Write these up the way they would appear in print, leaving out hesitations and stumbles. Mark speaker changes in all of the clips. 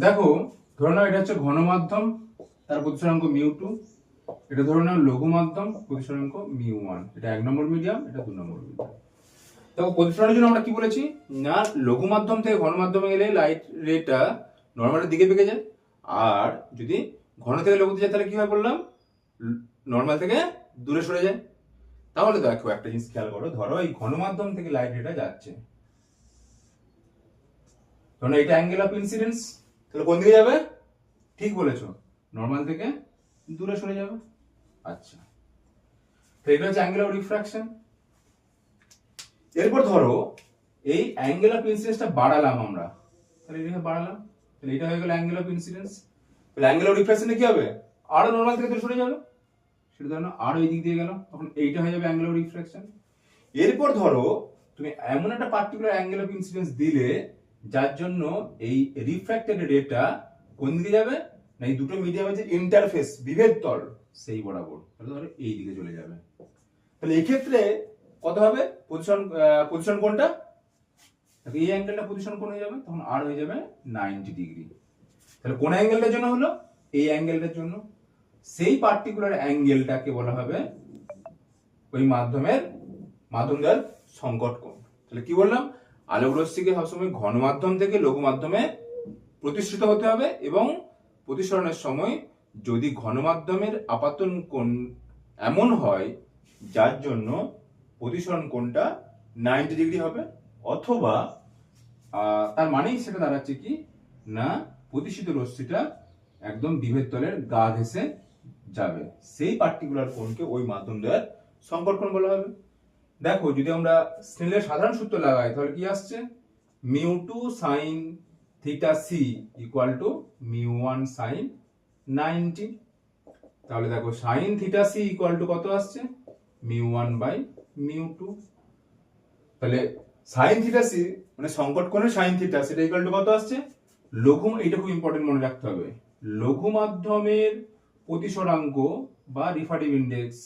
Speaker 1: দেখো, ধরে নাও এটা হচ্ছে ঘন মাধ্যম, তার প্রতিসরাঙ্ক মিউ 2। এটা ধরে নাও লঘু মাধ্যম, প্রতিসরাঙ্ক মিউ 1। এটা 1 নম্বর মিডিয়াম, এটা 2 নম্বর মিডিয়াম। দেখো প্রতিসরণের জন্য আমরা কি বলেছি, না লঘু মাধ্যম থেকে ঘন মাধ্যমে গেলে লাইট রেটা নর্মালের দিকে বেঁকে যায়, আর যদি ঘন থেকে লঘুতে যায় তাহলে কি হয় বললাম, নর্মাল থেকে দূরে সরে যায়। তাহলে দেখো একটা জিনিস খেয়াল করো, ধরো এই ঘন মাধ্যম থেকে লাইট রেটা যাচ্ছে, ধরো এটা অ্যাঙ্গেল অফ ইনসিডেন্স, তাহলে কোন দিকে যাবে, ঠিক বলেছো, নর্মাল থেকে দূরে সরে যাবে। আচ্ছা, তো এটা হচ্ছে অ্যাঙ্গেল অফ রিফ্রাকশন। এরপর ধরো এই অ্যাঙ্গেল অফ ইনসিডেন্সটা বাড়ালাম আমরা, তাহলে এটা বাড়ালাম, তাহলে এটা হয়ে গেল অ্যাঙ্গেল অফ ইনসিডেন্স। তাহলে অ্যাঙ্গেল অফ রিফ্রাকশনে কি হবে, আরো নর্মাল থেকে দূরে সরে যাবে, সেটা ধরো আরো এই দিক দিয়ে গেল, তখন এইটা হয়ে যাবে অ্যাঙ্গেল অফ রিফ্রাকশন। এরপর ধরো তুমি এমন একটা পার্টিকুলার অ্যাঙ্গেল অফ ইনসিডেন্স দিলে যার জন্য এই রিফ্র্যাক্টেড রেটা কোন দিকে যাবে, না এই দুটো মিডিয়ামের যে ইন্টারফেস বিভেদ তল সেই বরাবর, তাহলে ধরো এই দিকে চলে যাবে। তাহলে এই ক্ষেত্রে কত হবে পজিশন কোনটা, এই অ্যাঙ্গেলটা পজিশন কোন হয়ে যাবে, তখন আর হয়ে যাবে 90 ডিগ্রি। তাহলে কোন অ্যাঙ্গেলটার জন্য হলো, এই অ্যাঙ্গেলটার জন্য। সেই পার্টিকুলার অ্যাঙ্গেলটাকে বলা হবে ওই মাধ্যমের সংকট কোণ। তাহলে কি বললাম, আলোক রশ্মিকে সবসময় ঘন মাধ্যম থেকে লঘু মাধ্যমে প্রতিসৃত হতে হবে, এবং প্রতিসরণের সময় যদি ঘন মাধ্যমের আপাতন কোণ এমন হয় যার জন্য প্রতিসরণ কোণটা 90 ডিগ্রি হবে, অথবা তার মানেই সেটা দাঁড়াচ্ছে কি, না প্রতিসৃত রশ্মিটা একদম বিভেদ তলের গা ঘেঁষে যাবে, সেই পার্টিকুলার কোণকে ওই মাধ্যম দ্বয়ের সংকট কোণ বলা হবে। দেখো যদি আমরা স্নেলের সাধারণ সূত্র লাগাই তাহলে কি আসছে, mu 2 sine theta c equal to mu 1 sine 90। তাহলে দেখো sine theta c equal to কত আসছে, মিউ 1 বাই মিউ 2। তাহলে সাইন থিটা সি মানে সংকট কোণের সাইন থিটা, সেটা ইকুয়াল টু কত আসছে, লঘু, এটা খুব ইম্পর্টেন্ট মনে রাখতে হবে, লঘু মাধ্যমের প্রতিসরাঙ্ক বা রিফ্র্যাক্টিভ ইনডেক্স,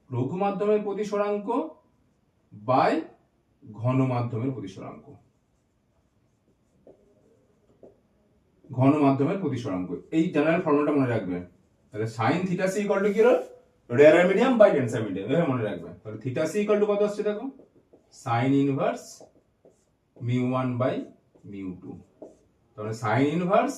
Speaker 1: লঘু মাধ্যমের প্রতিসরাঙ্ক বাই ঘন মাধ্যমের প্রতিসরাঙ্ক, ঘন মাধ্যমের প্রতিসরাঙ্ক, এই জেনারেল ফর্মুলাটা মনে রাখবে। তাহলে sine theta c equal to কি হলো, rarer medium by denser medium, এভাবে মনে রাখবে। তাহলে থিটা সি ইকুয়াল টু কত আসছে দেখো, sine inverse mu 1 by mu 2। তাহলে সাইন ইনভার্স